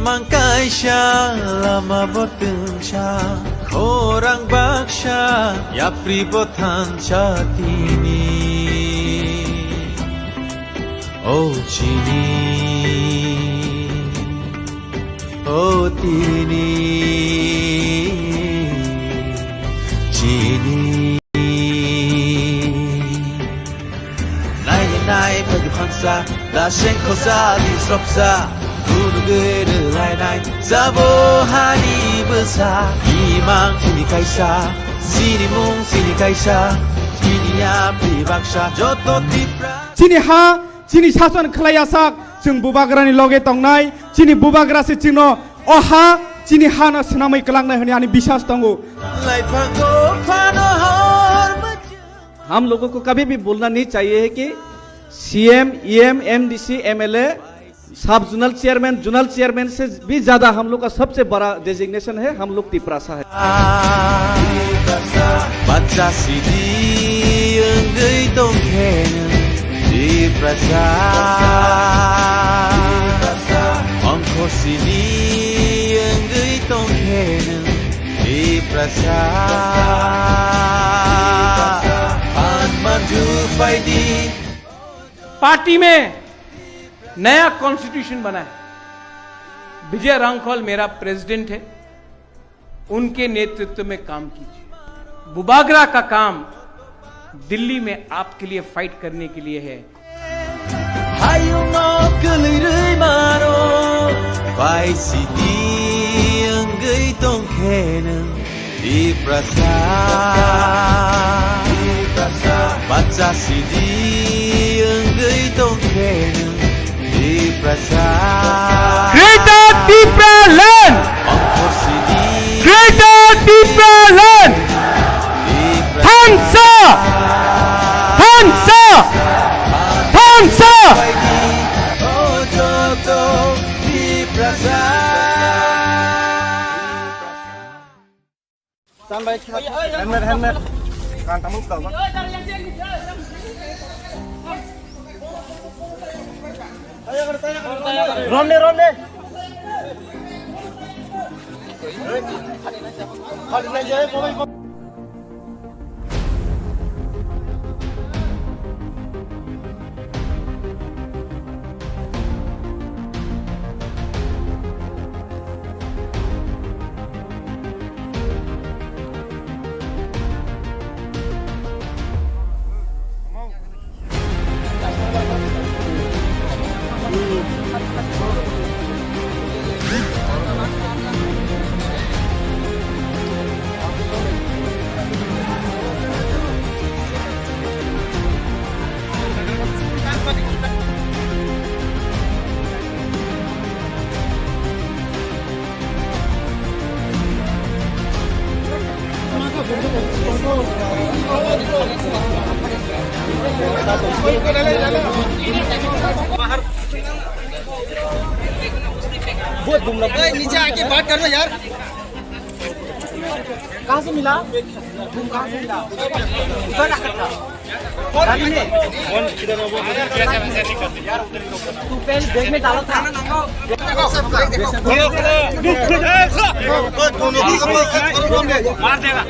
Mangkaisha lama botengsha Korang baksha Yapri botan chatini Oh chini Oh tini Chini Nai bagi bangsa Dashen kosa di sopsa Guru-guru lain-lain Sabo hari besar Imang sini kaisa Sini mung sini kaisa Sini api baksa Joto tipra Sini sason khelayasak Jeng bubagrani loge tongnai Sini bubagrasi cino Oha Sini hana senamai kelangnai Hani ani bisas tonggu हम लोगों को कभी भी बोलना नहीं चाहिए है कि सीएम ईएम एमडीसी एमएलए सब जोनल चेयरमैन से भी ज्यादा हम लोग का सबसे बड़ा डेजिग्नेशन है हम लोग तिपरासा है बच्चा सीधी अंगई तोंखेन तिपरासा अंको सीधी अंगई तोंखेन तिपरासा पार्टी में नया कॉन्स्टिट्यूशन बना है विजय रांखौल मेरा प्रेसिडेंट है उनके नेतृत्व में काम कीजिए बुबागरा का काम दिल्ली में आपके लिए फाइट करने के लिए है Baca CD enggei tongken di prasa Greater Tipraland Ongkor CD Greater Tipraland Hansa Hansa Hansa Joto di prasa Sampai helmet Kan kamu tahu kan? Ronde. Hari aja ya, pokoknya. बहुत घूमना नीचे आके बात करना यार कहाँ से मिला कहाँ से मिला गाड़ी में तू पहले बैग में डाला था मार देगा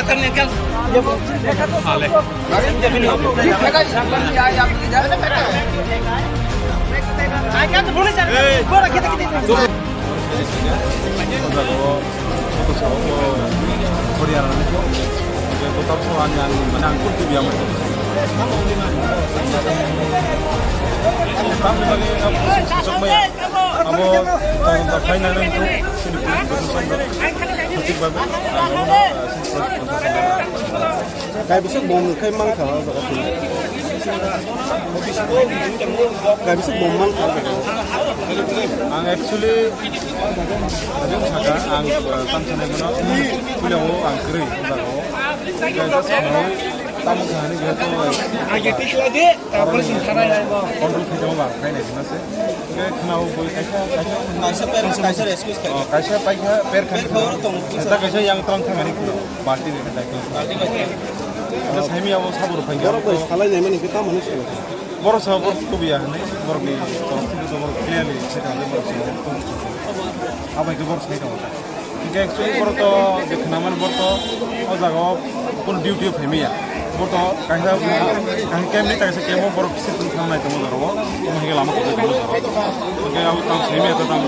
देखो निकल tetap soal yang menangkut itu dia macam. Kami lagi sampai abo final itu sini penting banget. Kayak bisa bom kayak mangka begitu. Kayak bisa bom mangka begitu. Ang actually ada saja ang tantangan mana punya ang kiri, enggak. Kayak tamu kahani gitu आगे टिक लगे तापर सिंथाना जाएगा kontrol kita mau bang kayak nih sih kayak kenal boy kaisa excuse कर kaisa paika per kan kita kaisa yang terang terang ini party nih kita itu terus kami awal sabur paika साला नहीं मैंने कितना मनुष्य baru sabur tuh biar nih baru di kalau itu baru clear nih sekarang baru sabur apa itu baru saya tahu jika actually baru tuh di kenaman baru tuh oh jago pun duty kami ya baru tuh kaisa kami tak bisa kemo baru bisa tuh sama itu mau baru mau hingga lama kita baru oke aku tahu kami atau tahu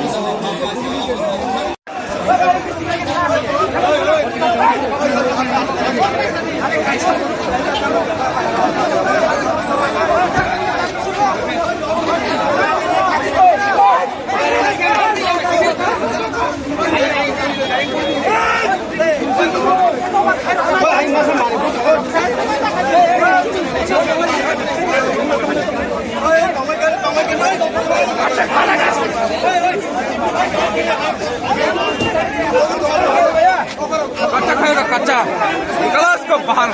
कच्चा खाएगा कच्चा निकला इसको बाहर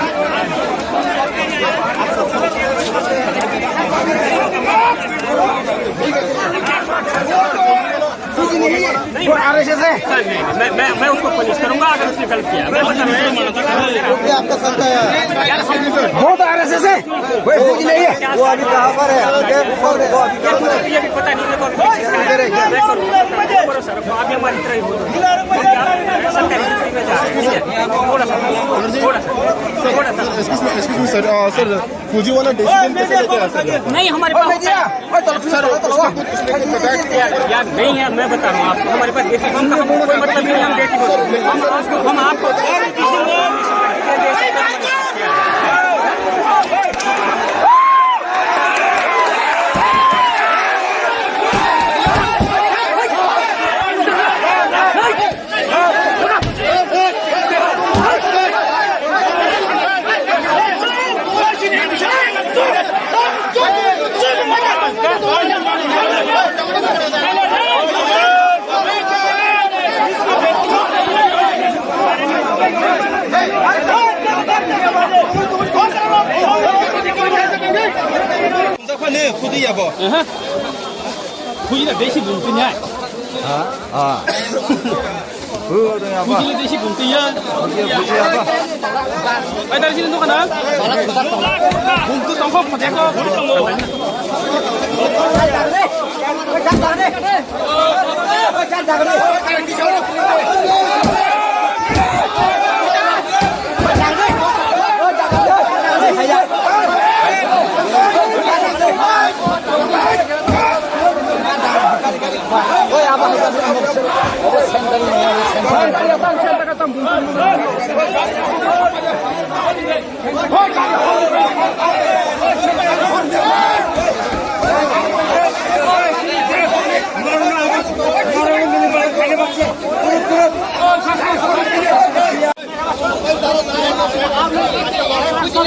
वो RSS है मैं उसको पनिश करूंगा अगर उसने गलत किया मैं आपका संघ है वो तो आरएसएस है वो फौज नहीं है वो अभी कहां पर है ये भी पता नहीं मेरे को सर अभी हमारी तरह हो सरकारी नौकरी में जा रहे हैं थोड़ा सा excuse me sir फौजी वाला डिसीजन कैसे लेके आ सकते नहीं हमारे पास यार नहीं है मैं बता रहा हूँ आपको हमारे पास देसी बम का कोई मतलब नहीं हम देसी हम आपको खुद ही अब खुद देसी बुनती है खुद देसी बुनती है अरे जी तो कना बुनती तो को फटे को Hãy subscribe cho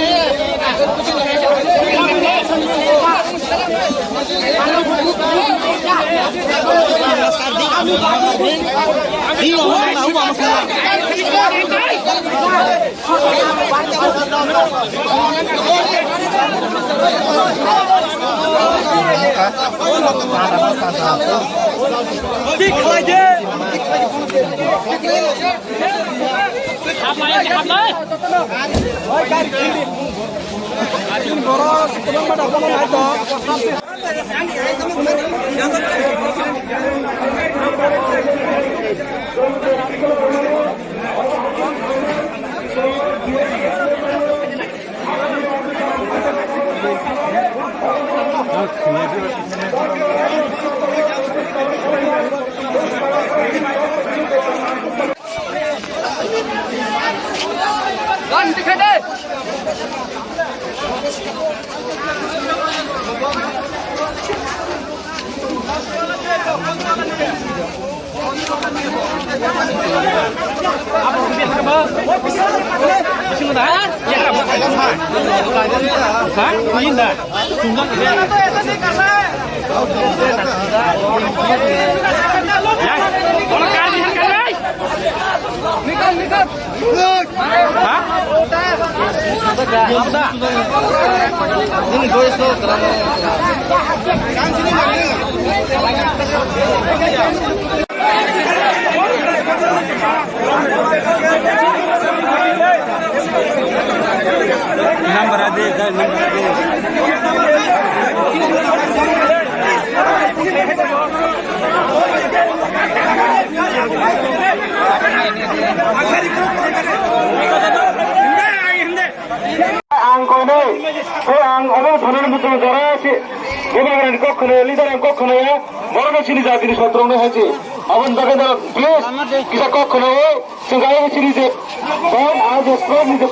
kênh Ghiền Mì Gõ để không bỏ lỡ những video hấp dẫn ang kono ang abo ধরনের মতো যারা আছে গোবাগান কখনো লিডার কখনো বড় সিরিজ আদিন সত্রং হয়েছে আবন দাকে প্লেস কিসা কখনো সঙ্গায় সিরিজে কোন আজ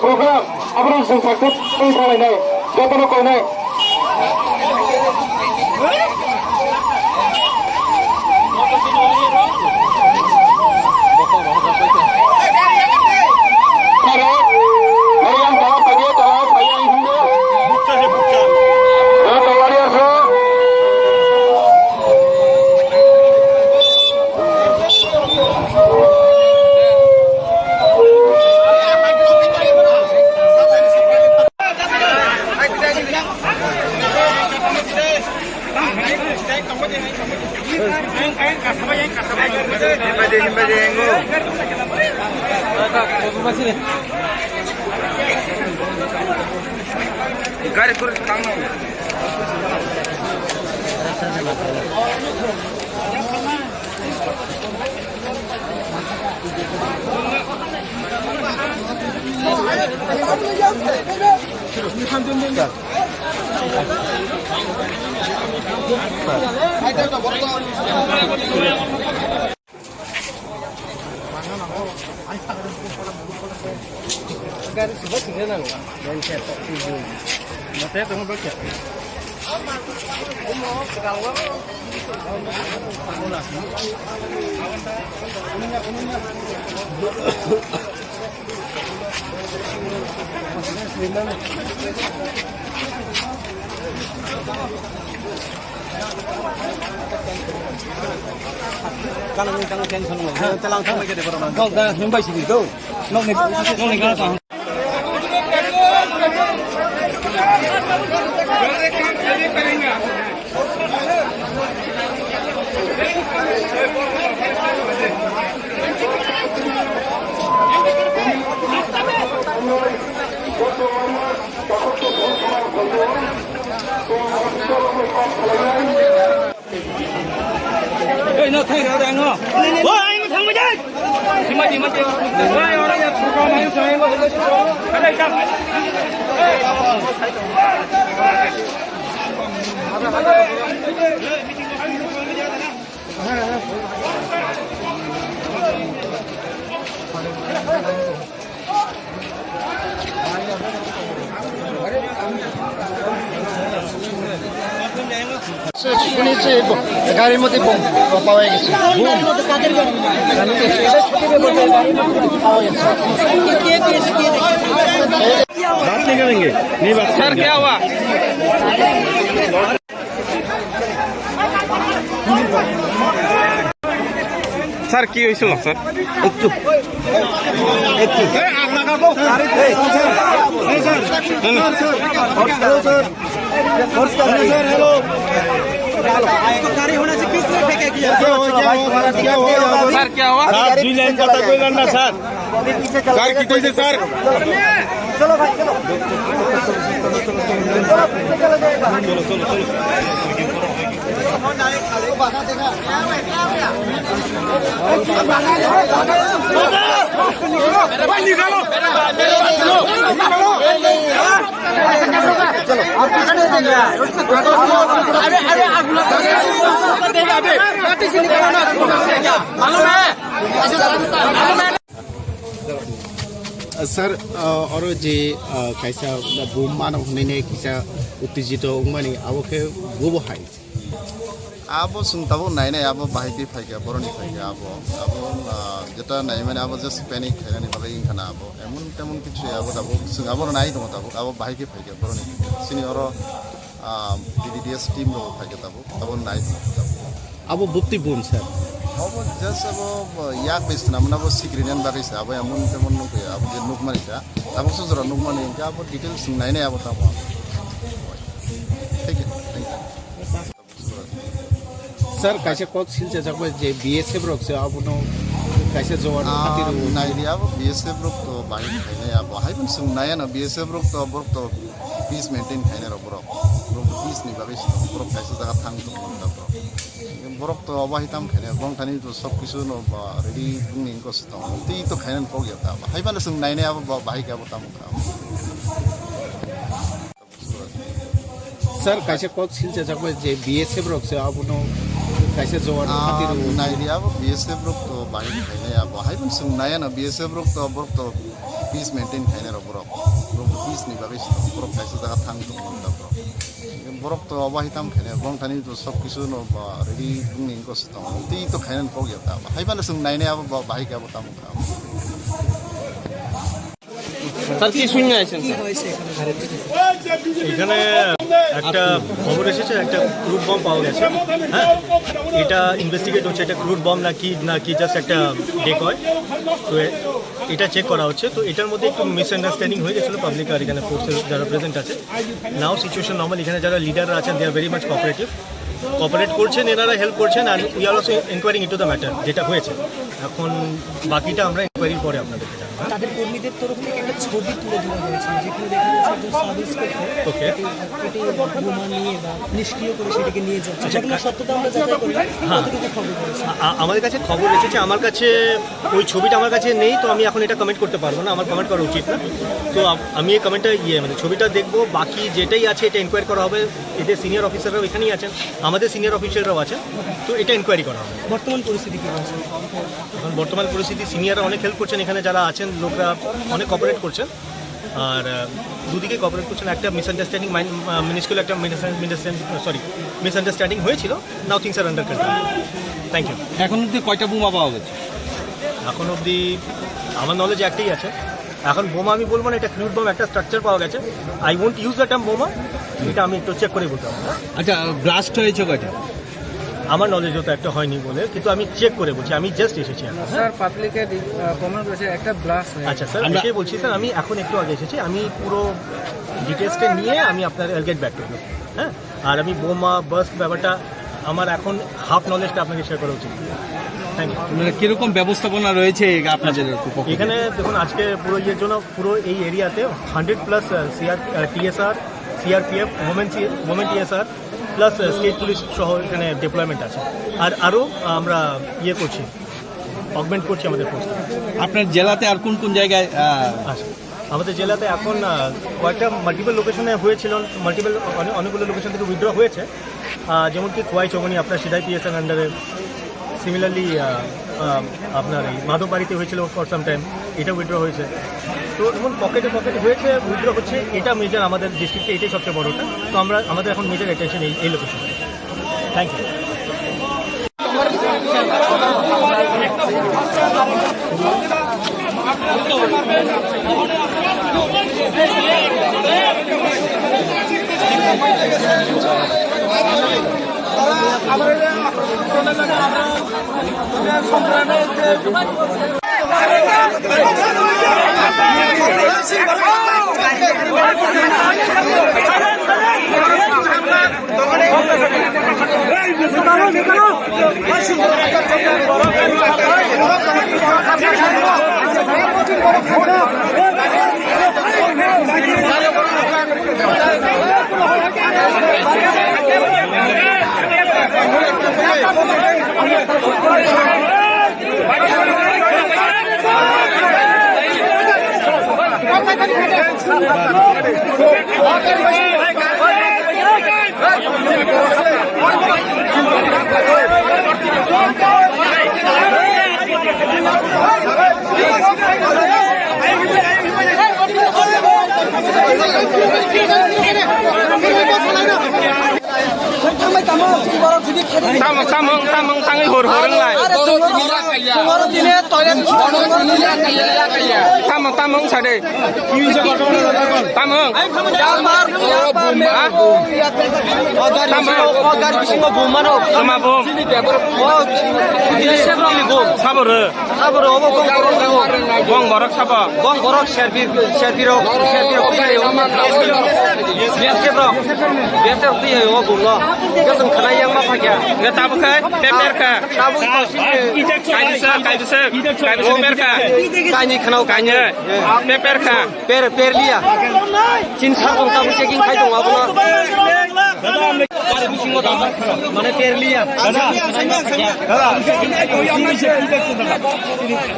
প্রোগ্রাম আপনার সাকসেস এই ছাড়াই নাই যতন কই নাই শুনেছি গাড়ির মধ্যে বোম পাওয়া গেছে सर क्या हुआ স্যার কি হয়েছিল স্যার স্যার क्या हुआ দুই লাইন কথা কইলেন না স্যার স্যার কি কইছে স্যার सर और जे कैसा बुम मानव होने कैसा उत्तेजित माने अब के वो हाई अब सुनताबो नाय नाय अब बाहायके फायगा बरनि फायगा अब जेटा नाय माने अब जस्ट पैनिक खायनानि बागै इनखाना अब एमन तेमन किछु अब दाबो सुंगाबो नाय दङ दाबो अब बाहायके फायगा बरनि सिनि और DDDS टीम रो फायगा दाबो नाय अब बुत्ति बुम सर अब जस्ट अब याक बेस नाम अब सिक्रेट बाकी अब एमन तेमन नुक अब जे नुक मानी अब सुजरा नुक मानी अब डिटेल्स नहीं नहीं अब तब ठीक है थैंक यू सर कैसे कौन सिलचे जब जे बीएसएफ रोक से आप उन्हों कैसे जवान खातिर नहीं अब बीएसएफ रोक तो बाइक खाने अब हाई बन सुन नहीं ना बीएसएफ रोक तो पीस मेंटेन खाने रो ब्रो पीस नहीं बाकी ब्रो कैसे जगह थांग तो बोलता bro borok to abahitam khane bong thani to sob kisu no ba ready bunging ko sto ti to khane ko gya ta hai bala sung nai ne aba bahai ka botam ka sir कैसे कौन सिलचे जब जे BSF रोक से आप उन्हों कैसे जवान खातिर nai dia अब बीएसएफ रोक तो बाइक खाने अब hai bun sung nai na BSF रोक तो पीस मेंटेन खाने रो ब्रो पीस नहीं बाकी ब्रो कैसे जगह थांग तो बोलता bro borok to abahitam khane bong thani to sob kisu no ba ready bunging ko sto ti to khane ko gya ta hai bala sung nai ne aba bahai ka botam ka sir কি শুনে আছেন এখানে একটা খবর এসেছে একটা crude bomb পাওয়া গেছে হ্যাঁ এটা ইনভেস্টিগেট হচ্ছে এটা ক্রুড বম নাকি জাস্ট একটা ডেকয় তো এটা চেক করা হচ্ছে তো এটার মধ্যে একটু মিসআন্ডারস্ট্যান্ডিং হয়ে গেছিলো পাবলিক আর এখানে ফোর্সেস যারা প্রেজেন্ট আছে নাও সিচুয়েশন নর্মাল এখানে যারা লিডাররা আছেন they are very much cooperate করছেন এনারা হেল্প করছেন আর we are also enquiring into the matter যেটা হয়েছে এখন বাকিটা আমরা এনকোয়ারির পরে আপনাদেরকে জানাবো তাদের কর্মীদের তরফ থেকে একটা ছবি তুলে ধরা হয়েছে যেখানে দেখা যাচ্ছে একজন সাব ইন্সপেক্টর ওকে বোমা নিয়ে বা নিষ্ক্রিয় করে সেটাকে নিয়ে যাচ্ছে সেগুলো সত্যতা আমরা যাচাই করি কতটুকু খবর রয়েছে আমাদের কাছে খবর এসেছে আমার কাছে ওই ছবিটা আমার কাছে নেই তো আমি এখন এটা কমেন্ট করতে পারবো না আমার কমেন্ট করা উচিত না তো আমি এই কমেন্টটা মানে ছবিটা দেখবো বাকি যেটাই আছে এটা এনকোয়ারি করা হবে এদের সিনিয়র অফিসাররাও এখানেই আছেন আমাদের সিনিয়র অফিসাররাও আছেন তো এটা এনকোয়ারি করা হবে বর্তমান পরিস্থিতি কী আছে এখন বর্তমান পরিস্থিতি সিনিয়ররা অনেক হেল্প করছেন এখানে যারা আছেন লোকরা অনেক কোঅপারেট করছেন আর দুদিকে কোঅপারেট করছেন একটা মিসআন্ডারস্ট্যান্ডিং মিনিস্কুল একটা মিসআন্ডারস্ট্যান্ডিং হয়েছিল now things are under control thank you এখন অব্দি কয়টা বোমা পাওয়া গেছে এখন অবধি আমার নলেজ একটাই আছে এখন বোমা আমি বলবো না এটা ক্রুড বম একটা স্ট্রাকচার পাওয়া গেছে I won't use the term বোমা এটা আমি একটু চেক করে বলতে পারবো আচ্ছা ব্লাস্ট হয়েছে কয়টা আমার নলেজও তো একটা হয়নি বলে কিন্তু আমি চেক করে বলছি আমি জাস্ট এসেছি স্যার পাবলিকে কমেন্ট করেছে একটা ব্লাস্ট আচ্ছা স্যার এটাই বলছি স্যার আমি এখন একটু আগে এসেছি আমি পুরো ডিটেলসটা নিয়ে আমি আপনার গেট ব্যাক করবো হ্যাঁ আর আমি বোমা বাস্ট ব্যাপারটা আমার এখন হাফ নলেজটা আপনাকে শেয়ার করা উচিত থ্যাংক ইউ মানে কিরকম ব্যবস্থাপনা রয়েছে আপনাদের এখানে দেখুন আজকে পুরো ইয়ের জন্য পুরো এই এরিয়াতে 100+ TSR CRPF women TSR plus state police সহ এখানে ডিপ্লয়মেন্ট আছে আর আরও আমরা ইয়ে করছি অগমেন্ট করছি আমাদের ফোর্স আপনার জেলাতে আর কোন কোন জায়গায় আচ্ছা আমাদের জেলাতে এখন কয়েকটা মাল্টিপল লোকেশনে হয়েছিল অনেকগুলো লোকেশন থেকে উইথড্র হয়েছে যেমন কি খোয়াই চৌমনি আপনার সিধাই পিএসএন আন্ডারে সিমিলারলি আপনার এই মাধববাড়িতে হয়েছিল ফর সাম টাইম এটা উইথড্র হয়েছে তো এমন পকেটে হয়েছে উইথড্র হচ্ছে এটা মেজর আমাদের ডিস্ট্রিক্টে এটাই সবচেয়ে বড়টা তো আমাদের এখন মেজর অ্যাটেনশন এই লোকেশনে thank you tamang tangi hor-horeng lai. Tamang sade. Tamang. Sama bom. Sabore. Bong borak sabo. Bong borak Sherpiro. Biasa tu ya, bom lo. Kita kena yang apa kaya? Nggak tahu kan? Peper kan? Tahu itu sih. Kayu besar. Peper kan? Kayu kenal kayu. Peper kan? Per liya. Cinta kong tahu checking kayu dong apa lo? Mana per liya?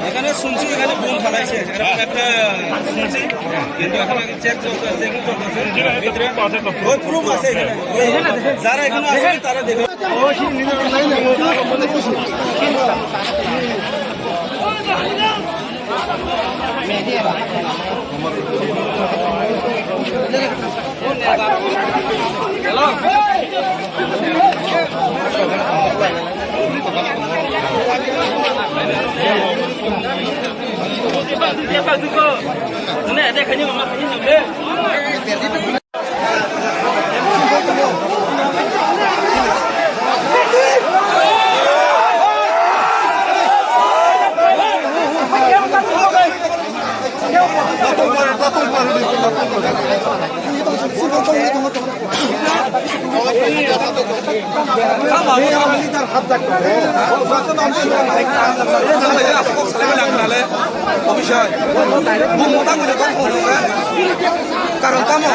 এখানে শুনছি এখানে bomb ফেলাইছে একটা শুনছি কিন্তু এখন আগে check চলতেছে ভিতরে ওই প্রুফ আছে এখানে যারা এখানে আছে তারা দেবে কারণ কামো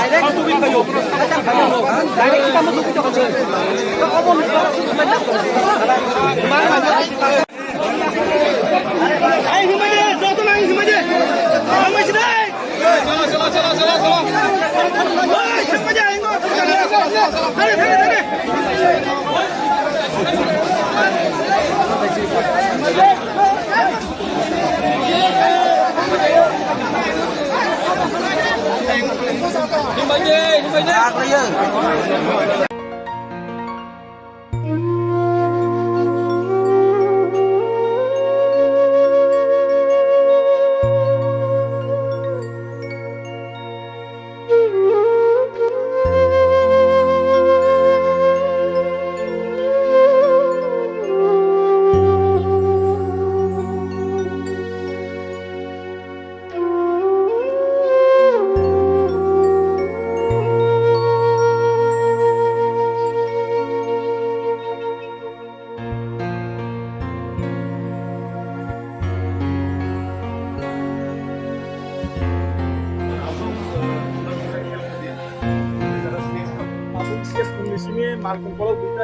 Markung kalau kita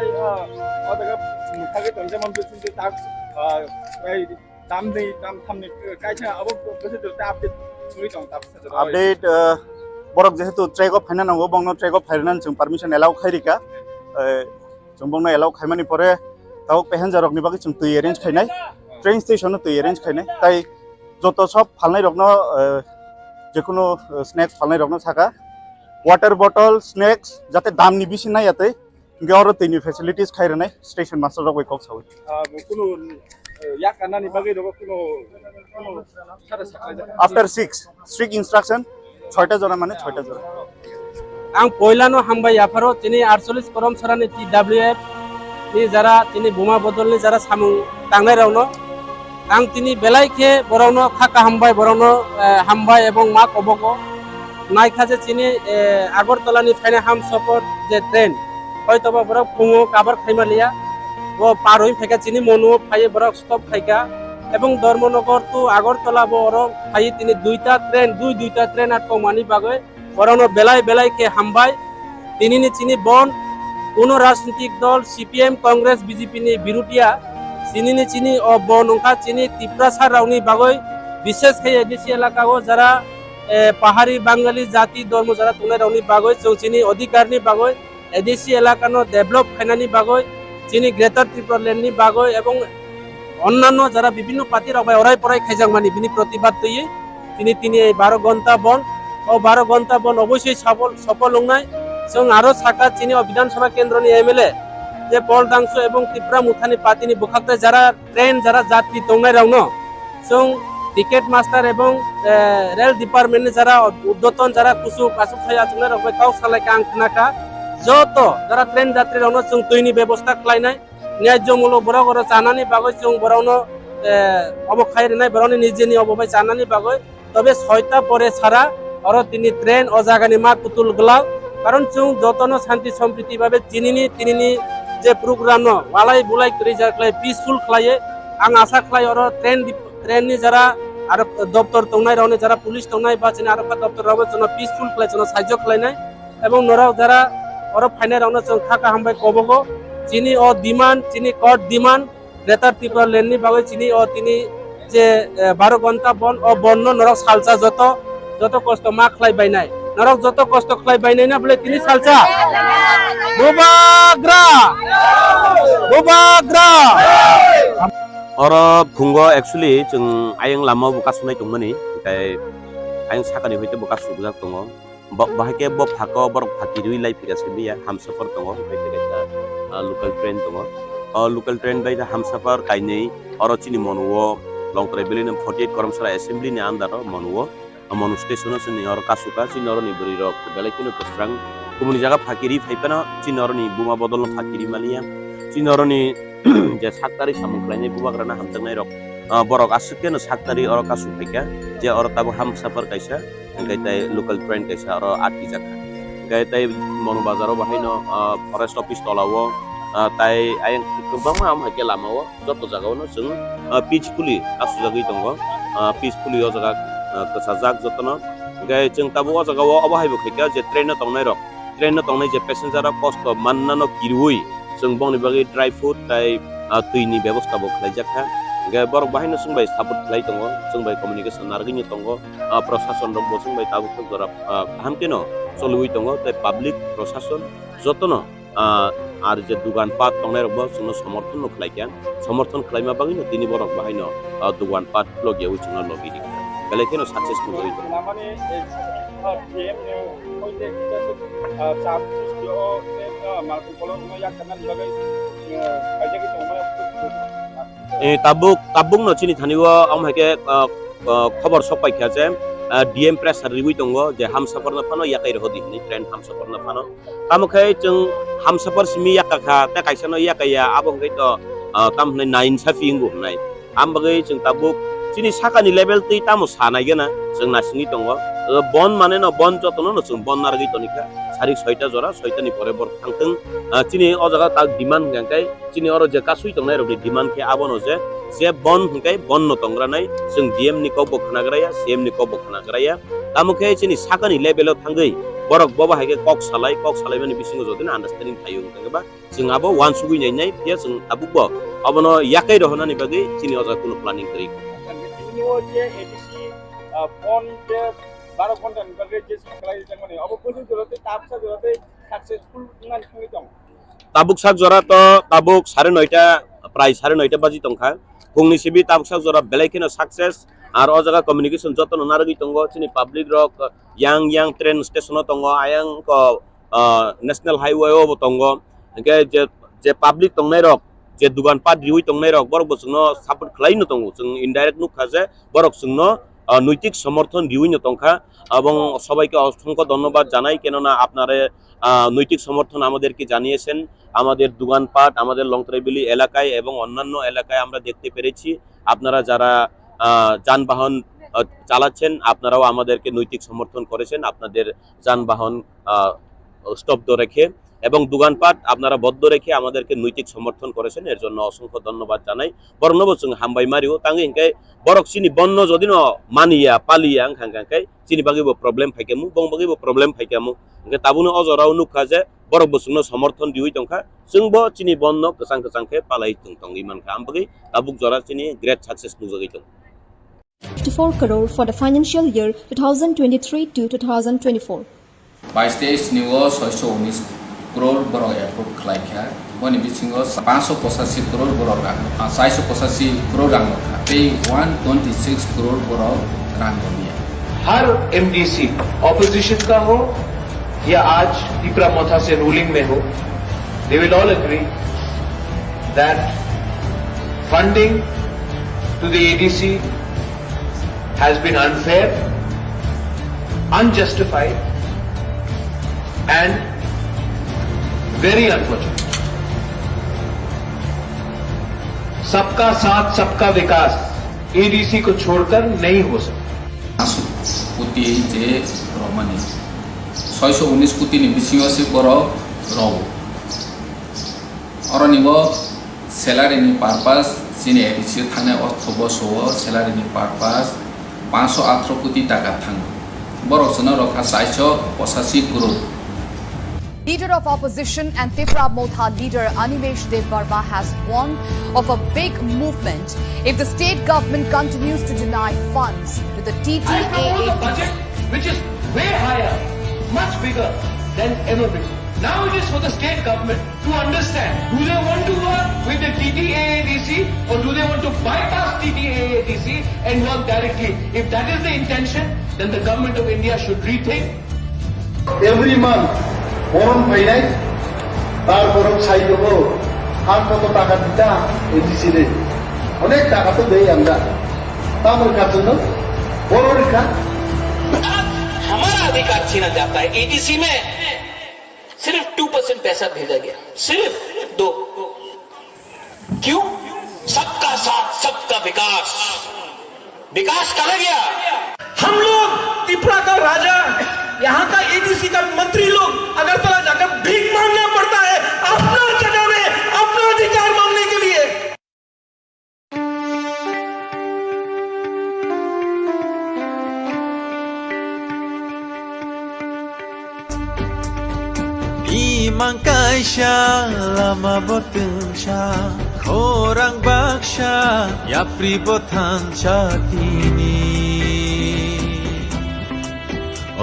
ada mungkin kerja mampu sih tak dam ni kayaknya apa betul betul update sulit dong update borok jehetu track of finance nango bongno track of finance जों permission allow khairika जों bongno allow khaimani pore tau passenger rok ni bagi जों tui arrange khainai train station no tui arrange khainai tai joto sob phalnai rokno jekono snacks phalnai rokno thaka water bottle snacks jate dam ni bisi nai ate Gawar tini facilities khair nai station master rok kok sawi. Kuno yak anani bagi rok kuno after 6 strict instruction 6টা jona mane 6টা jona. Ang poilano hambai afaro tini 48 korom sarani TWF ni jara tini boma bodol ni jara samung tangnai rauno ang tini belai khe borauno khaka hambai borauno hambai ebong ma koboko nai khaje tini Agartala ni faine ham support je train হয়তো বা বড় ফুঙো কাবার খাইমালিয়া ও পার হই ফেকা চিনি মনু ফাইয়ে বড় stop খাইকা এবং ধর্মনগর তো আগরতলা বড় ফাই তিনি দুইটা ট্রেন আর কমানি বাগে বড়নো বেলাই কে হামবাই তিনি নি চিনি বন কোন রাজনৈতিক দল সিপিএম কংগ্রেস বিজেপি নি বিরুটিয়া চিনি নি চিনি ও বনকা চিনি তিপ্রাসার রাউনি বাগে বিশেষ খাই এডিসি এলাকাও যারা পাহাড়ি বাঙালি জাতি ধর্ম যারা তুলে রাউনি বাগে চিনি অধিকারনি বাগে এডিসি এলাকানো ডেভেলপ খাইনানি বাগৈ চিনি গ্রেটার ত্রিপুরা ল্যান্ডনি বাগৈ এবং অন্যান্য যারা বিভিন্ন পার্টির অরাই পরাই খাইজাংমানি বিনি প্রতিবাদ তৈরি তিনি এই 12 ঘন্টা বন ও 12 ঘন্টা বন অবশ্যই সফল হংনাই जों আরো সাকা চিনি বিধানসভা কেন্দ্রনি এমএলএ যে বলদাংশু এবং ত্রিপুরা মুথানি পাতিনি বুখাতে যারা ট্রেন যারা যাত্রী দंनाय रावनो जों টিকেট মাস্টার এবং রেল ডিপার্টমেন্টে যারা উদ্যতন যারা কুসু কাসু থায়া जोंनाय रखबाय गाव सालायका आं खोनाखा যত যারা ট্রেন যাত্রী রাवनो जों दैनि व्यवस्था खालायनाय न्याय्यमूलक बराव बराव जानानै बागै जों बरावनो अबखायनाय बरावनि निजेनि अबबाय जानानै बागै तबे 6टा परे सारा आरो तिनि ट्रेन अ जागानि मा कुतुल गलाव कारण जों जतनो शान्ति सम्प्रीति भाबे तिनिनि जे प्रोग्राम न वालाय बुलाय करि जाख्लाय पिसफुल खालायो आं आशा खालायो आरो ट्रेननि जारा आरो दप्तर दंनाय रावनि जारा पुलिस दंनाय बा जोंनि आरो दप्तर रावबो जों पिसफुल खालाय जों साहाय्य खालायनाय এবং नराव जारा आरो फाइनाय रावनो जों खाका हामबाय कबगो जिनि अ डिमान्ड जिनि कट डिमान्ड ग्रेटार त्रिपुरा लेन्डनि बागै जिनि अ तिनि जे 12 घन्टा बन अ बन्न नराव सालसा যত কষ্ট मा खालायबायनाय नराव যত কষ্ট खालायबायनाय ना बले तिनि सालसा बुबाग्रा और फुंगो एक्चुअली जों आयं लामा बुका सुनाय दंमोन ओमफ्राय आयं साखानि हयतो बुका सुबुजाक दङ बाहायके ब फाको बर फाकिरुइ लाइ फिगासे बिया हामसाफार दङ ओमफ्राय तेगासा लोकल ट्रेन दङ लोकल ट्रेन बायदा हामसाफार काइनै और चिनि मनुओ लं ट्रेबेलिन 48 करमसरा असेंबली नि आन्दार मनुओ मनु स्टेशन नि और कासुका चिनर नि बरि रक बेलायकिनो कसरां गुबुन जागा फाकिरि फाइपाना चिनर नि बुमा बदल फाकिरि मालिया चिनर नि जे साक्तारि सामुख्लायनाय बुबाग्राना हामजांनाय रक बरक आसुकेनो साक्तारि और कासु फाइका जे और ताबो हामसाफार कायसा गायताय लोकल ट्रेन कायसा और आटि जाखा गायताय मनु बाजाराव बाहायनो फरेस्ट अफिस तलावो ताय आयं गोबां हामहाके लामावो जत जागावनो जों पिसफुली कासु जागै दङ पिसफुली अ जागा कसा जाग जतन गाय जों ताबो अ जागाव अबाहायबो खैका जे ट्रेन तंनाय जे पेसेंजार कस्ट माननानो किरुइ जों बंनि बागै ड्राई फ्रुट ताय दैनि व्यवस्था बो खालायजाखा गाय बर बाहायनो जोंबाय सापोर्ट खालाय दङ जोंबाय कम्युनिकेशन नारगिनि दङ प्रशासन दङ जोंबाय ताबो जरा हामकेनो सलुइ दङ ताय पाब्लिक प्रशासन जतन आर जे दुगान पाट तंनाय रबो जोंनो समर्थन खालायमा बागैनो दिनि बरक बाहायनो दुगान पाट लगियाव जोंनो लगिदि बेलेकेनो सक्सेसफुल होय माने डीएम ने कोइते चाप जो मार्केट कॉलोन में या करना लगे अजे की तोमा ताबुक न चिनि थानिवा आमहाके खबर सपायखा जे डीएम प्रेसार रिवि दङ जे हामसाफारनो फानो याकै रहदि नि ट्रेन हामसाफारनो फानो तामखै जों हामसाफार सिमि याकाखा ता कायसानो याकाया आबंगै त तामने नाइन साफिंगु होननाय आमबगै जों ताबुक चिनि साकानि लेभेल तै तामो सानायगेना जों नासिनि दङ बन माने न बन जतनो न जों बन नारगै तनिका सारि 6टा जरा 6टानि परे बर थांथों चिनि अ जागा ता डिमान्ड गांकाय चिनि अर जे कासुइ तंनाय रगै डिमान्ड के आबनो जे बन हंकाय बन न तंग्रानाय जों डीएम नि को बखनाग्राया सीएम नि को बखनाग्राया तामखे चिनि साकानि लेभेलाव थांगै बरक बबा हायके कक सालाय माने बिसिङो जदिन आन्डारस्टेन्डिं थायो गंबा जों आबो वान सुगुइनाय बिया जों आबुबो अबनो याकै रहनानि बागै चिनि अजा कुनु प्लानिं करि जे एडीसी फोन जे 12 घन्टा निबागै जे खालाय जांगने अब पुलिस जरते ताबसा जरते सक्सेसफुल नङा थांगै दं ताबुक साक जरा तो ताबुक 9:30 प्राय 9:30 बाजि तंखा फुंनि सिबि ताबुक साक जरा बेलायकिनो सक्सेस आर अ जागा कम्युनिकेशन जतन नारगै तंगो चिनि पब्लिक रक yang ट्रेन स्टेशन तंगो आयं को नेशनल हाईवे ओ तंगो के जे पब्लिक तंनाय रक जे दुगान पाट रिवि तंनाय रक बरक जोंनो सपोर्ट खालायनो तंगो जों इनडाइरेक्ट नुखा जे बरक जोंनो नैतिक समर्थन रिवि तंखा এবং সবাইকে অসংখ্য ধন্যবাদ জানাই কেননা আপনারা নৈতিক সমর্থন আমাদেরকে জানিয়েছেন আমাদের দোকানপাট আমাদের লংত্রাইবেলি এলাকায় এবং অন্যান্য এলাকায় আমরা দেখতে পেরেছি আপনারা যারা যানবাহন চালাচ্ছেন আপনারাও আমাদেরকে নৈতিক সমর্থন করেছেন আপনাদের যানবাহন স্তব্ধ রেখে এবং দোকানপাট আপনারা বদ্ধ রেখে আমাদেরকে নৈতিক সমর্থন করেছেন এর জন্য অসংখ্য ধন্যবাদ জানাই বর্ণব जों हामबाय मारियो तांगे हिंकाय बरक सिनि बन्न जदिन मानिया पालिया हांखांखाय सिनि बागैबो प्रॉब्लेम फायकेमु बं बागैबो प्रॉब्लेम फायकेमु हिंकाय ताबुनो अजराव नुखा जे बरक जोंनो समर्थन दिवि दंखा जोंबो सिनि बन्न गोसां पालाय तंगि मानखा आमबगै ताबुक जरा सिनि ग्रेट सक्सेस नुजगै दं 54 crore for the financial year 2023 to 2024 22 निवो 619 crore बरक एप्रुव खालायखा बनि बिथिङाव 585 करोड़ बरक 485 करोड़ रां बे 126 करोड़ बरक रां दिया हर एमडीसी ऑपोजिशन का हो या आज त्रिपुरा मोथा से रूलिंग में हो they will all agree that funding to the ADC has been unfair, unjustified, and very unfortunate. सबका साथ सबका विकास एडीसी को छोड़कर नहीं हो सकता। कुटी जे रमनी 619 कुटी नि बिसिङो से पर रौ और निबो सैलारी नि पारपास सिने एडीसी थाने अर्थबो सो सैलारी नि पारपास 518 कोटी टाका थाङ बरसनो रखा 485 crore. Leader of opposition and Tripura Motha leader Animesh Dev Barma has warned of a big movement if the state government continues to deny funds to the TTAA budget, which is way higher, much bigger than ever before. Now it is for the state government to understand, do they want to work with the TTAADC or do they want to bypass TTAADC and work directly? If that is the intention, then the government of India should rethink. Every month, বরণ পাইলাই তারপরও চাই দেবো আর কত টাকা দিতা ADC রে অনেক টাকা তো দেই আমরা তাদের কাছে জন্য বড় রেখা हमारा अधिकार छीना जाता है। एडीसी में सिर्फ 2% पैसा भेजा गया, सिर्फ 2। क्यों? सबका साथ सबका विकास, विकास कहा गया। हम लोग त्रिपुरा का राजा, यहाँ का एडीसी का मंत्री लोग अगरतला जाकर भीख मांगना पड़ता है अपना जगह में अपना अधिकार मांगने के लिए। Imang kaisha lama botemsha korang baksha ya pribotan chatini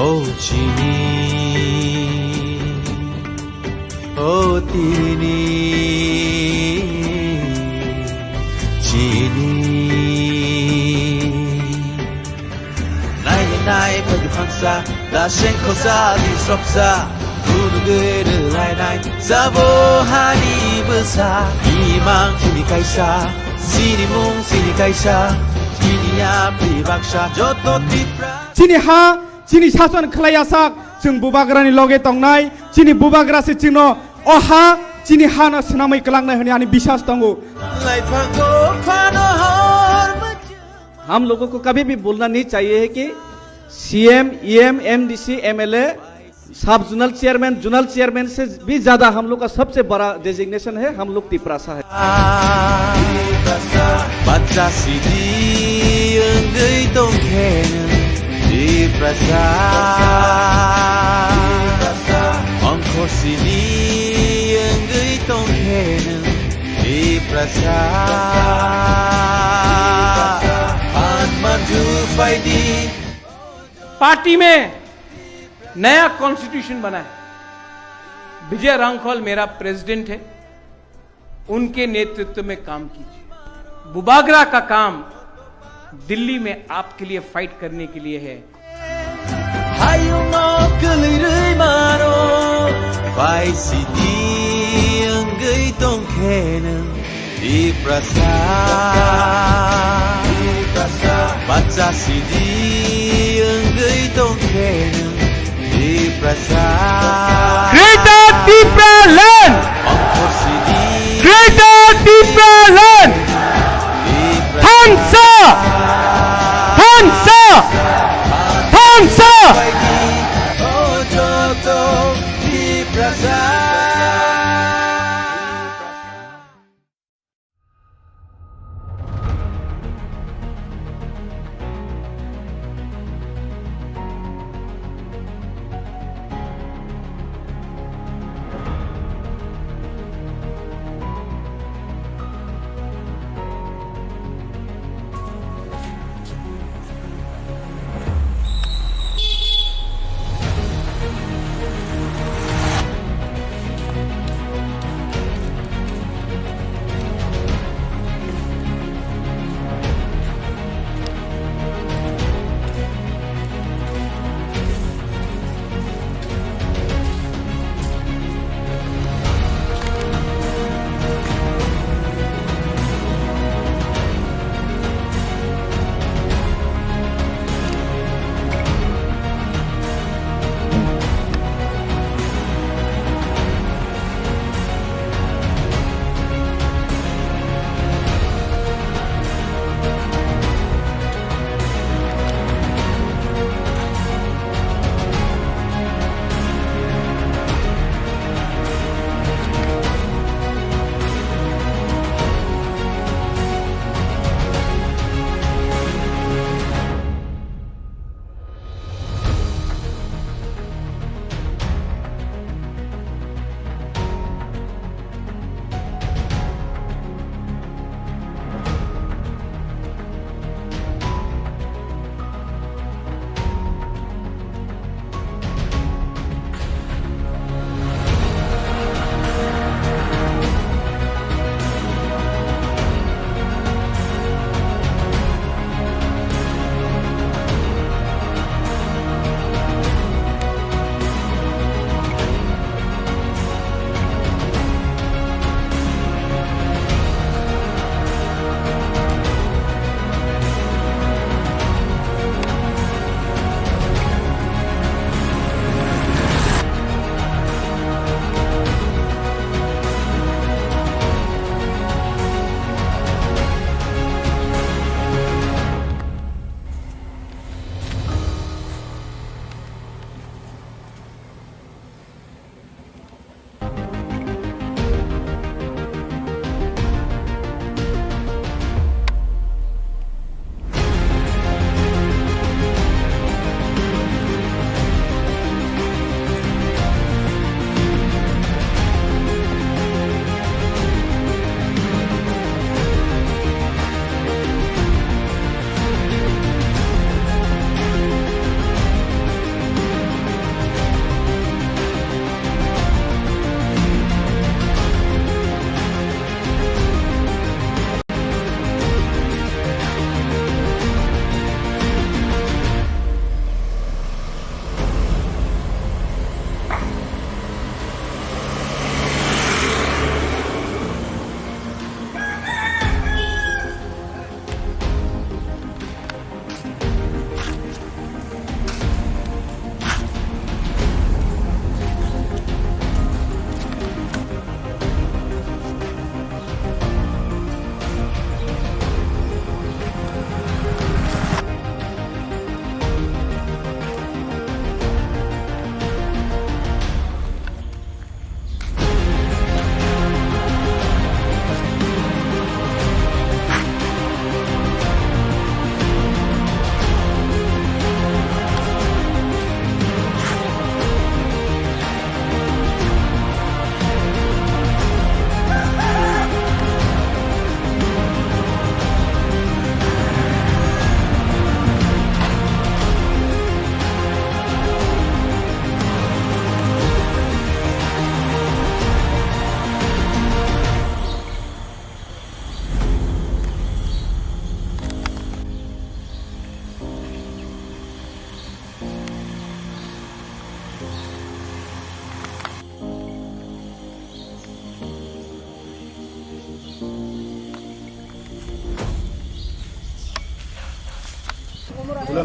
oh chini oh tini chini nai pagi phangsa da shen khosa di sropsa Guru lai lai sabo hari besar imang kini kaisa sini mung sini kaisa kini ya pribaksha joto tipra Chini ha chini sason khalayasak chung bubagrani loge tongnai chini bubagra se chino oha chini ha na snamai kalangnai hani ani biswas tongo। हम लोगों को कभी भी बोलना नहीं चाहिए है कि सीएम ईएम एमडीसी एमएलए सब जोनल चेयरमैन जोनल चेयरमैन से भी ज्यादा हम लोग का सबसे बड़ा डेजिग्नेशन है हम लोग त्रिपुरासा है। Baca sidi enggai tongkenen Triprasa Ongko sidi enggai tongkenen Triprasa Pan maju faidi party में नया कॉन्स्टिट्यूशन बना है। विजय रांखल मेरा प्रेसिडेंट है, उनके नेतृत्व में काम कीजिए। बुबागरा का काम दिल्ली में आपके लिए फाइट करने के लिए है। Baca sidi enggai tongkenen Greater Tripura Land! Greater Tripura Land! Hansa! Hansa! Hansa!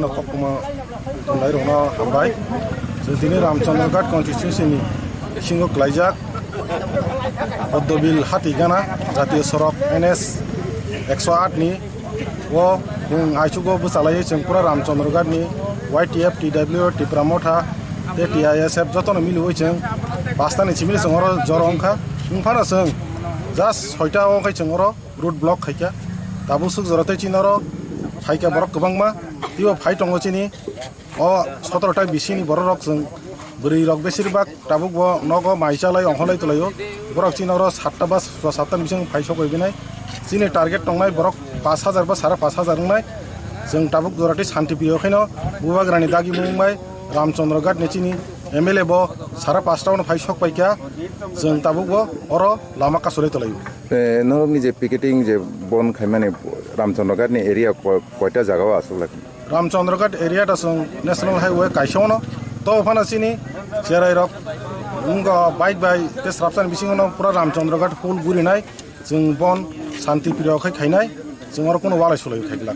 no kokuma tunai rona hambai so dini Ramchandra Ghat constituency ni singo klaijak Oddobil Hatigana Jatiyo Sorok NS 108 ni wo aichugo busalai chengpura Ramchandra Ghat ni YTF TW Tipramotha te TISF jotono mili hoi cheng pastani chimili songoro jorongkha ungphana seng just 6ta ongkai chengoro road block khaika tabu suk jorate chinoro khaika borok kwbangma tibo phai tongo chini o 17ta bisini borok jeng buri rok beshirbak tabuk bo nogo maichalai ongholai tulayo borok chinoro 7ta bas 7ta bising phai sokoi binai chini target tongnai borok 5000 ba 5500 ngnai jeng tabuk jorati shanti priyo khaino bubagrani dagi mungbai Ramchandra Ghat nechini MLA bo 5.5 phai sok paikya jeng tabuk bo oro lama kasolai tolayo নরমনি যে picketing যে বন খাইমানে Ramchandra Ghat ni area কয়টা জায়গাও আসল কি Ramchandra Ghat area ta song national highway kaisono to phana chini cherai rok unga bike bai te srapsan bisingono pura Ramchandra Ghat full guri nai jeng bon shanti priyo khai khainai jeng oro kono walai solai khaikla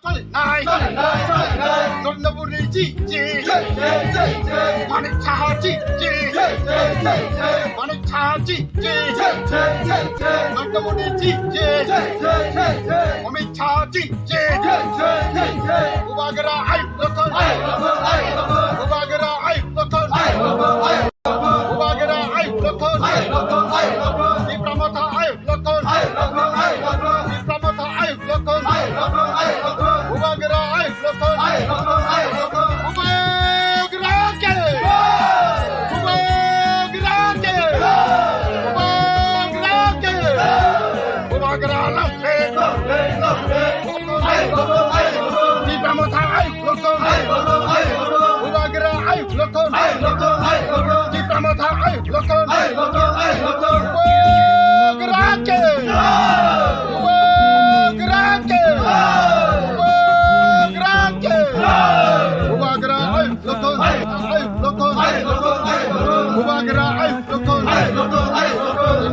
চলে নাই নন্দপুরি জি জি মানিক সাহা জি জি মানিক সাহা জি জি নন্দপুরি জি জি অমিত শাহ জি জি উবাগরা আই লখন উবাগরা আই লখন উবাগরা আই লখন বিপ্রমথা আই লখন বিপ্রমথা আই লখন উবাগরা আই লখন উবাগরা কে উবাগরা কে উবাগরা কে উবাগরা লখে বিপ্রমথা আই লখন উবাগরা আই লখন বিপ্রমথা আই লখন উবাগরা কে উবাগরা কে উবাগরা কে উবাগরা আই লখন উবাগরা আই লখন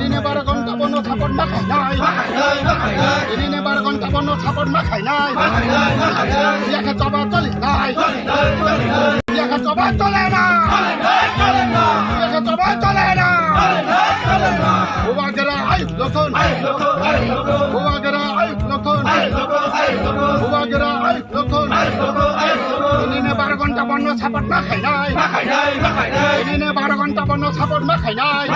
ini 12 ঘন্টা বন সাপোর্ট না খাই নাই ini 12 ঘন্টা বন সাপোর্ট না খাই নাই ইয়াকে চবা চলে নাই ইয়াকে চবা চলে না ইয়াকে চবা চলে না উবাগরা আই লখন উবাগরা আই লখন উবাগরা আই লখন ini 12 ঘন্টা বন সাপোর্ট না খাই নাই ini 12 ঘন্টা বন সাপোর্ট না খাই নাই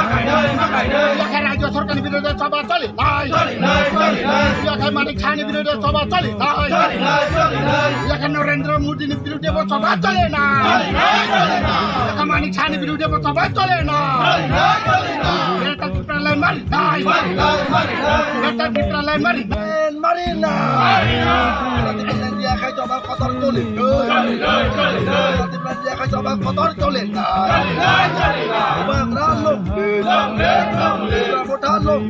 ইয়াকে রাজ্য সরকারের বিরুদ্ধে সভা চলে নাই ইয়াকে মানিক সাহার বিরুদ্ধে সভা চলে নাই ইয়াকে নরেন্দ্র মোদীর বিরুদ্ধে সভা চলে না ইয়াকে মানিক সাহার বিরুদ্ধে সভা চলে না এটা ত্রিপুরালাইন মারি নাই এটা ত্রিপুরালাইন মারি না ইয়াকে সভা কতর চলে ইয়াকে সভা কতর চলে না উবাগরা লোক মোটা লোক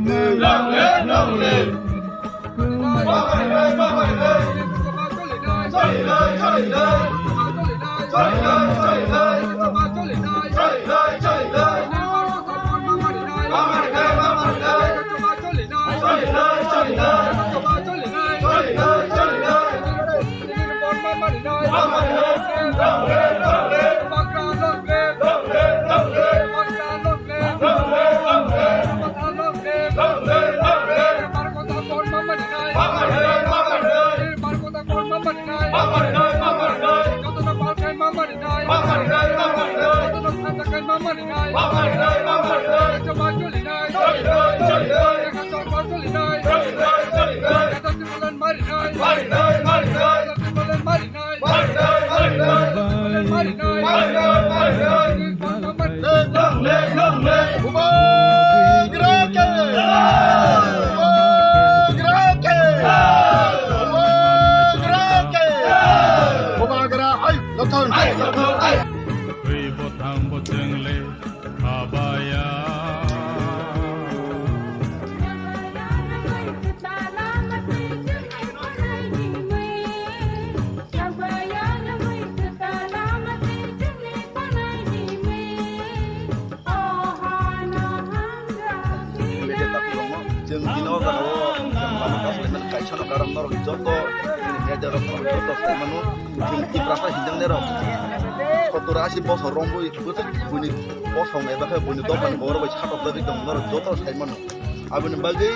Kotorasi bos rombo itu bunyi bosong ya bahkan bunyi topan bawa bawa cakap dari dong jotor Simon. Abang bagai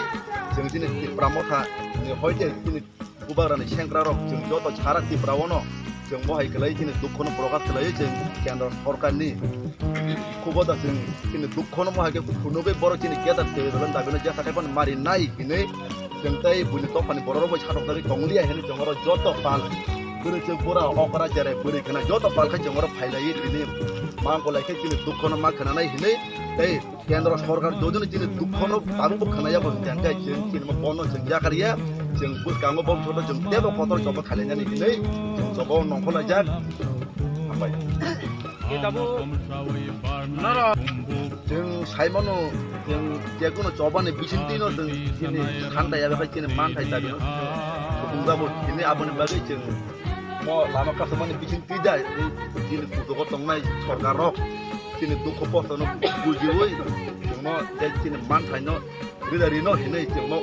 jenis ini pramotha ini hoite ini bubaran sengkrarok jeng jotor cara di prawono jeng wahai kelai ini dukkono prokat kelai jeng kendor sorkan ni. Kuboda jeng ini dukkono wahai ke kunobe borok ini kita tebelan tapi na jasa kapan mari naik ini jeng tai bunyi topan bawa bawa cakap dari konglia ini jeng orang jotor pal. Beri cekura okra jare beri kena joto palka jengor phailai ini mangko lai kini dukhono ma khana nai hine tei kendra sarkar jojon jini dukhono tabu khana ya bon janga jeng kini ma bono jeng ya kariya jeng bus kango bom choto jeng debo kotor jobo khalenya ni hine jeng jobo nongkola jak ambai kitabu nara jeng saimono jeng jekono jobane bisintino jeng kini khanda ya ba kini mantai tabi Tunggu ini abang bagai jeng mau lama kasih bikin tidak ini kutu kotong naik sorgarok sini tuh kopos anu bujiwoi no de tin man thai no ridari no hinai tin mo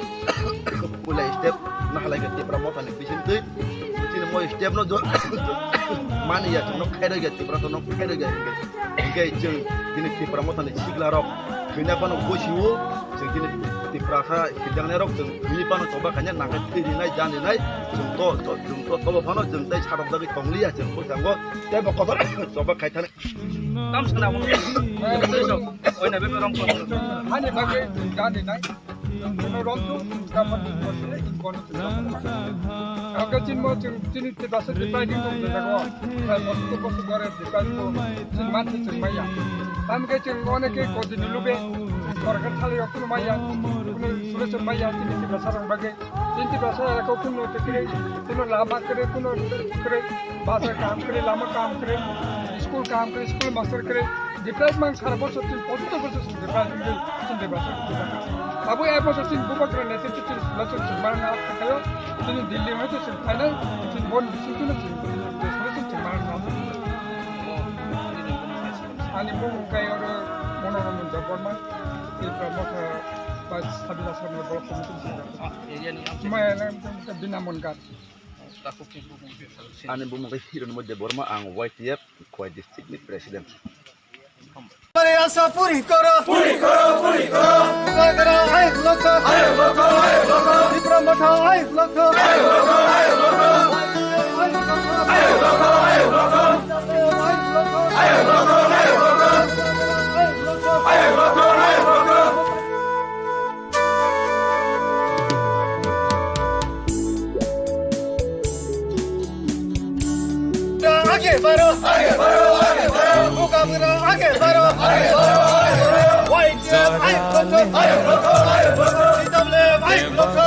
ulai step na halai ga tibra mo tan bisin tu tin mo step no jo man ya no khaira ga tibra to no khaira ga ge jeng tin tibra mo tan sigla rok khina pa no bosiwo jeng tin tibra kha hidang ne rok jeng ni pa no coba kanya nang ti nai jan ni nai jeng to ba phano jeng tai charok da gi tongli ya jeng ko jango te ba ko coba khai thane tam sana mo oi na be rong ko hani bage jan ni nai no rong tu ka pa ko se in kon tu aga chin mo chin ti ba se ti pa ding dong da ko ka mo tu ko su gore ti pa ko chin man ti chin maya tam ke chin one ke ko din lu be और अगर थाले रखो न माया कुनो सुरज माया तीन की भाषा रंग बगे तीन की भाषा रखो कुनो तकरे कुनो लामा करे कुनो करे भाषा काम करे लामा काम करे स्कूल मास्टर करे डिप्लाइज मांग सारा बस तीन पॉजिटिव बस डिप्लाइज में तीन दे भाषा अब ये बस तीन बुबा करे नेते तीन लसन मारन आप कयो तीन दिल्ली में तो फाइनल तीन बोन तीन तीन लसन मारन आप आनी बुम कई और मनोरंजन जबरमान di promote pas stabilisasi bola komunikasi. Mana binamunkan. Ani bumu ke hiron mo de borma ang YTF kwa district ni president. Mari asa puri karo. Bagara hai loko. Di promote hai loko. आगे बढ़ो मुकाबला आगे बढ़ो वाइट आई लोटो डब्ल्यू आई लोटो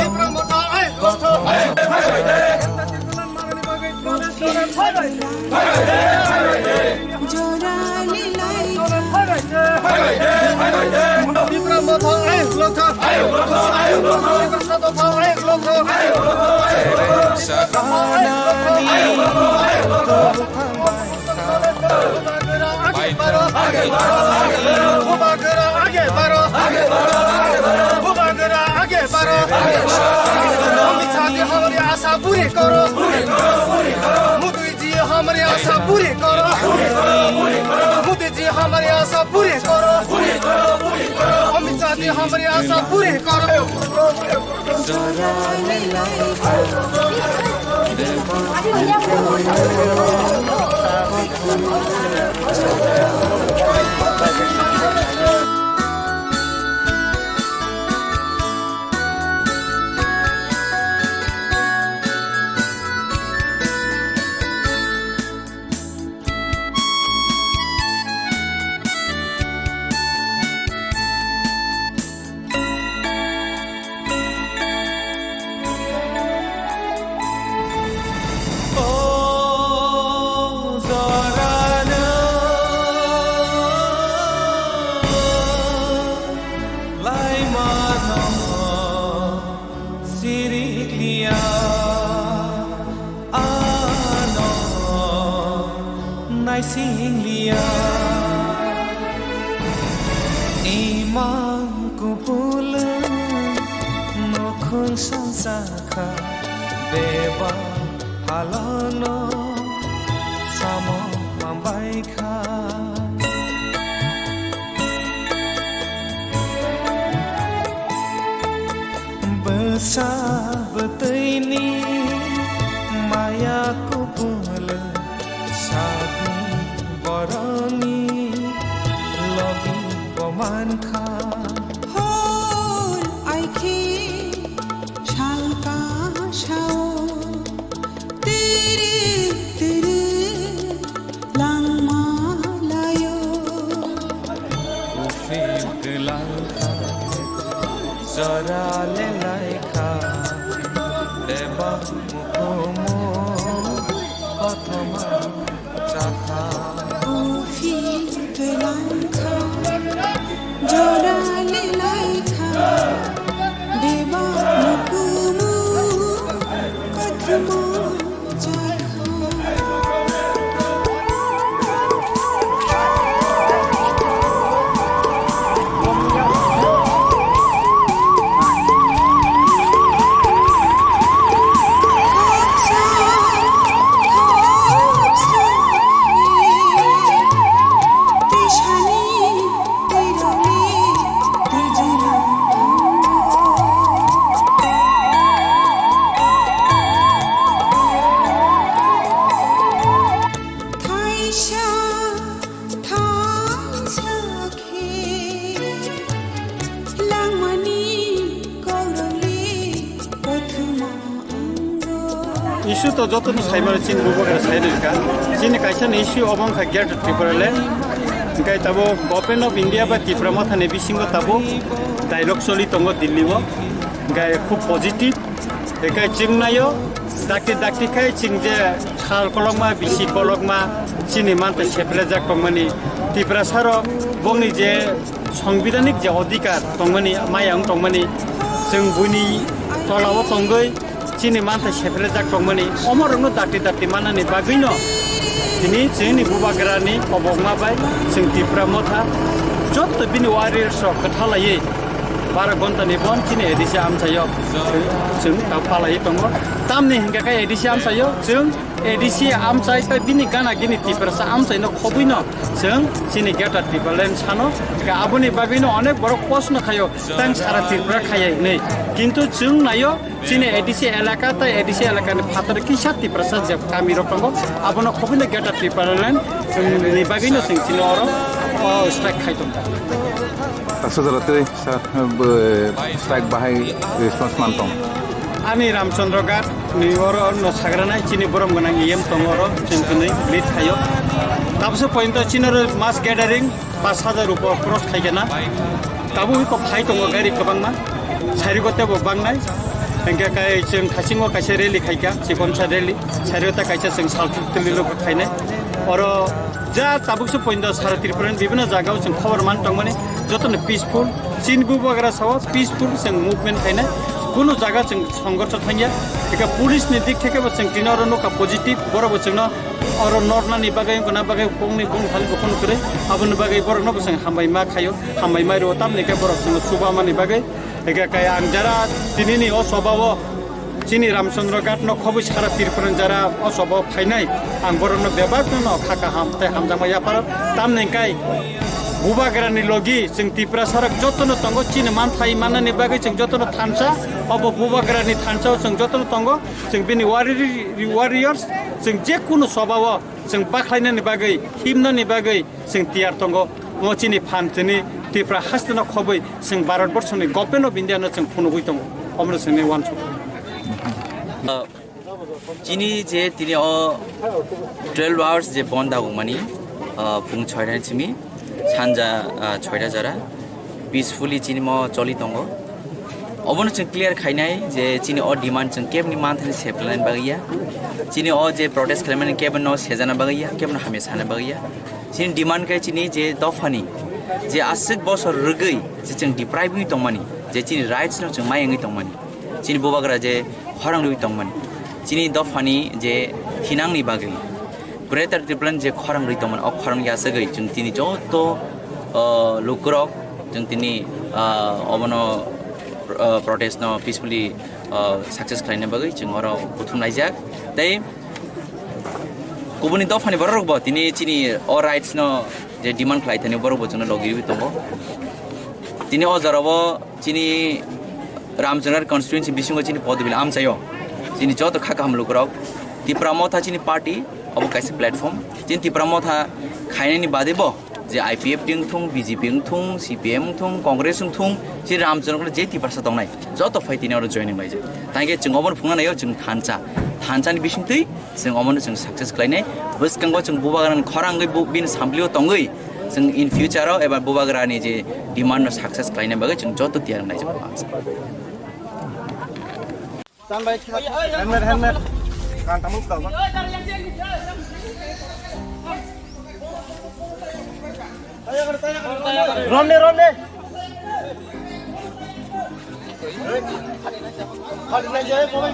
डिप्लोमा आई लोटो हमारी आशा पूरी करो मोदी जी हमारी आशा पूरी करो मोदी जी हमारी आशा पूरी करो अमित शाह जी हमारी आशा पूरी करो ইস্যু তো যত সাইমার চিনি বুবাগার সাইরেকা চিনি কাইসান ইস্যু অবংখা গেট ত্রিপুরালে গাই তাবো গভর্নমেন্ট অফ ইন্ডিয়া বা ত্রিপুরা মাথানে বিসিঙ্গ তাবো ডাইলগ চলি দङ দিল্লিও গাই খুব পজিটিভ গাই চিংনাयो दाक्ति खाय चिं जे साल कलगमा बिसि कलगमा चिनि मानते सेफ्लेजाक दंमोनि त्रिपुरा सारो बंनि जे संविधानिक जे अधिकार दंमोनि मायां दंमोनि जों बुनि तलाव दंगै चिनि मानते सेफ्लेजाक दंमोनि अमरनो दाक्ति मानानि बागैनो दिनै जोंनि बुबाग्रानि अबगमा बाय जों त्रिपुरा मथा जत बिनि वारियर्स खोथालायै 12 घन्टानि बन चिनि एडिसि आमसायो जों पालायै दङ तामनि हिंगाखा एडिसि आमसायो जों एडिसि आमसाय ता बिनि गाना गिनि त्रिपुरा आमसायनो खबैनो जों चिनि गेटा त्रिपुरालेन सानो आबुनि बागैनो अनेक बड़ प्रश्न खायो तां सारा त्रिपुरा खायै नै किन्तु जों नायो चिनि एडिसि एलाका ता एडिसि एलाकानि फातर किसा त्रिपुरा जे गामि रकंगो आबुनो खबैनो गेटा त्रिपुरालेन जोंनि बागैनो जों चिनि अरो strike खायदों Saudara sir strike bahai response mantong. Ani Ramchandra Gat ni oro no sagrana chini borom ganang iem tongoro chintuni lead khayo. Tabse point chini mass gathering 5000 rupiah cross khaigena. Tabu ko khai tongo gari kabangma. Sari ko te bo bangnai. Engka kai chung khasingo kaise rally khaiga chikoncha rally. Sari ta kaise chung saltili lo khaine. Oro ja tabukse point sara Tripuran bibhina jagao chung khobor man tongmani jotone peaceful chin bubagra saw peaceful chung movement khaine কোনো জায়গা जों संघर्ष थांया एका police नि दिक थेके बचं दिनरो no का positive बरो बचं न और नॉर्ना नि बागै गना बागै कोंनि कों खालि बखन करे आबन बागै बरो न बचं हामबाय मा खायो हामबाय मारो ताम नि के बरो जों सुबा मानि बागै एका काय आं जरा दिननि अ स्वभाव चिनि रामचंद्र घाट न खबै सारा त्रिपुरा जरा अ स्वभाव फाइनाय आं बरो न बेबाक न खाका हामते हामजामा यापार ताम नि काय बुबाग्रानि लगी जों त्रिपुरा सारा जतनो तंगो चिनि मानथाय माननि बागै जों जतनो थानसा अब बुबाग्रानि थानसाव जों जतनो तंगो जों बिनि वारियर्स जों जेकुनु स्वभाव जों बाख्लायनानि बागै हिमनानि बागै जों तियार तंगो मचिनि फानथिनि त्रिपुरा हास्तना खबै जों भारतबर्षनि गभर्नमेन्ट अफ इन्डियानो जों फुनुगै तंगो अमर जोंनि वानस चिनि जे तिनि अ 12 आवर्स जे बन्द दागुमानि फुं 6टा चिमि सानजा 6टा जरा पिसफुली चिनि म चलि दङ अबनो जों क्लियर खाइनाय जे चिनि अ डिमान्ड जों केबनि मानथनि सेप्लाइन बागैया चिनि अ जे प्रोटेस्ट खालामनानै केबन न सेजाना बागैया केबन हामेसाना बागैया चिनि डिमान्ड काय चिनि जे दफानि जे आसिक बसर रगै जे जों डिप्राइभिं दंमानि जे चिनि राइट्स न जों मायङै दंमानि चिनि बुबाग्रा जे खरांलुइ दंमानि चिनि दफानि जे थिनांनि बागै ग्रेटर त्रिपुरान जे खरंग रितमन अ खरंग यासगै जों तिनि जतो लुकरक जों तिनि अबनो प्रोटेस्ट न पीसफुली सक्सेस खालायनो बागै जों अर बुथुमनाय जाक तै गुबुननि दफानि बरक ब तिनि चिनि अ राइट्स न जे डिमान्ड खालायथानि बरक ब जों लगिरि दङ तिनि अ जराव चिनि रामचंद्र कन्स्टिट्युएन्सी बिसिंग चिनि पदबिल आमसायो चिनि जतो खाका हम लुकरक त्रिपुरा मथा चिनि पार्टी अब कैसे प्लेटफॉर्म जिन त्रिपुरा मथा खायनायनि बादै ब जे आईपीएफ टिं थुं बीजेपी थुं सीपीएम थुं कांग्रेस थुं जे रामचंद्र जे त्रिपुरा दंनाय जत फाइटिनाव जॉइनिं लायजे तांगे जों अमन फुंनानाय जों थानसानि बिसिंतै जों अमन जों सक्सेस खालायनाय बसकंगो जों बुबाग्रानि खरांगै बिन सामब्लियो तंगै जों इन फ्यूचराव एबा बुबाग्रानि जे डिमान्ड सक्सेस खालायनाय बागै जों जत तयार नायजे helmet kan tamu ka ba ronde khadi na jaye koi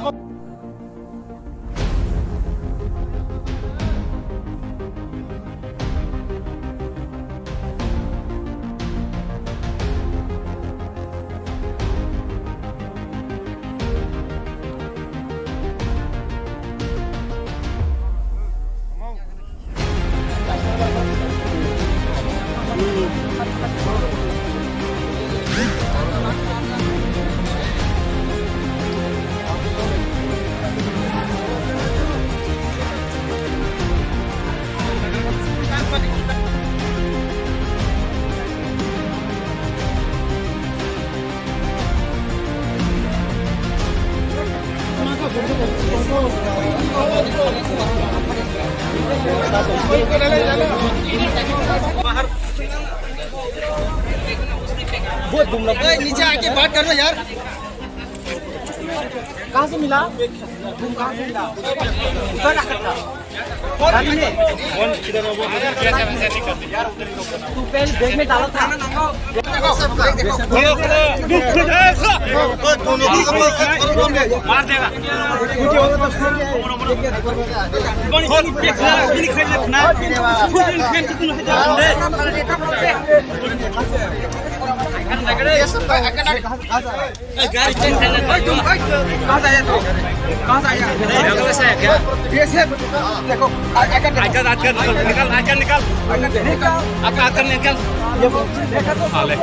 नीचे आके बात करना यार। कहाँ से मिला? तुम कहाँ से मिला? गाड़ी में? तू पहले बैग में डाला था। मार देगा। गाड़ी चेंज करना। तुम कहाँ से आया? कहाँ से आया? जंगल से क्या? देखो आकर निकाल। आकर निकाल। हाले।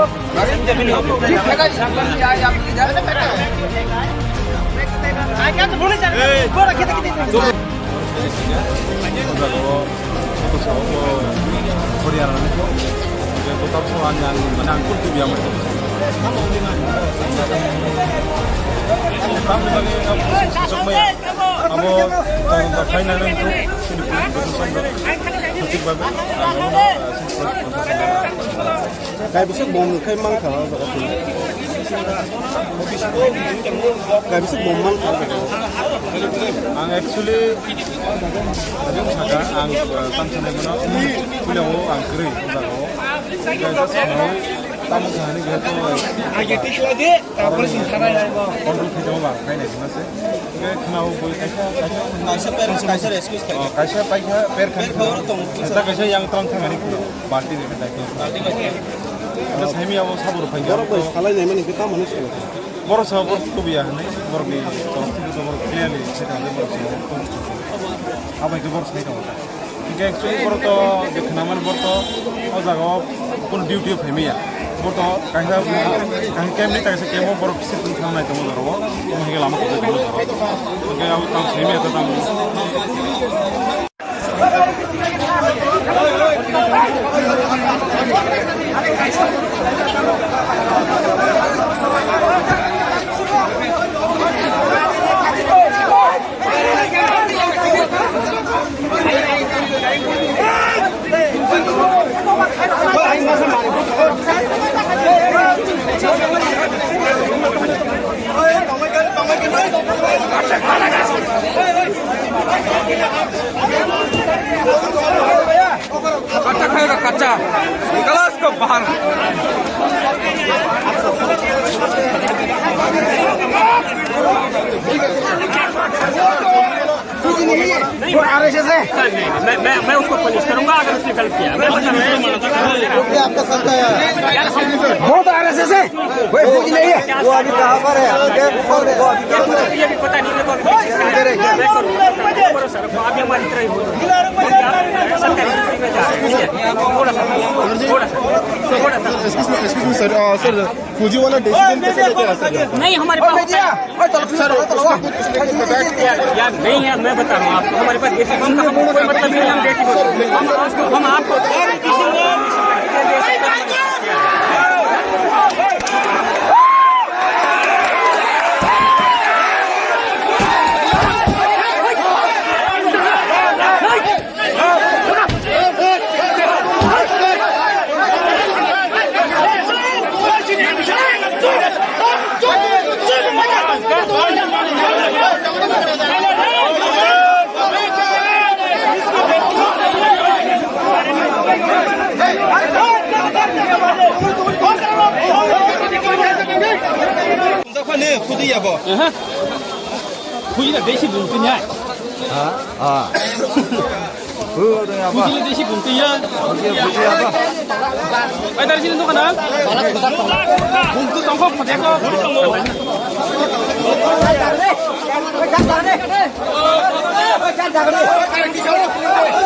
Kayak bisa bom kayak mangkal kayak bisa bom mangkal ang actually ang saga ang tansanay mo na kulang mo ang kri kayak sa tamu sahani gitu agak tisu lagi tapos sintaray mo kontrol kita mo ba kayak na sinase kayak kenal boy kaisa rescue kaisa per kan kita kaisa yang tong thangani party ni kita Terus kami awal sabur panjang. Baru sekali ni mana kita mana sekali. Baru sabur tu biar ni, baru ni kalau kita baru clear ni sekarang baru sabur. Apa itu baru sekali tahu. Jika actually baru tu kenaman baru tu, awak jaga pun duty kami ya. Baru tu kahit kem ni tak sekian baru kisah pun kami itu baru. Kami hingga lama kerja baru. Jika awak tahu kami itu tahu. कच्चा खाएगा कच्चा निकलो उसको बाहर मैं उसको punish करूंगा अगर उसने गलत किया। मैं आपका सबका बहुत आरएसएस है वो नहीं है वो अभी कहाँ पर है ये भी पता नहीं मेरे को अभी हमारी तरह ही सरकारी नौकरी में जा रहे हैं थोड़ा सा सर फौजी वाला डिसीजन कैसे लेते हैं सर? नहीं हमारे पास यार नहीं है मैं बता रहा हूँ आपको हमारे पास देसी बम का कोई मतलब नहीं हम देसी हम आपको खुदी अब खुदी देसी बुनती है खुदी देसी बुनती है इधर sini tuh kenal untuk tongkok poteko Jangan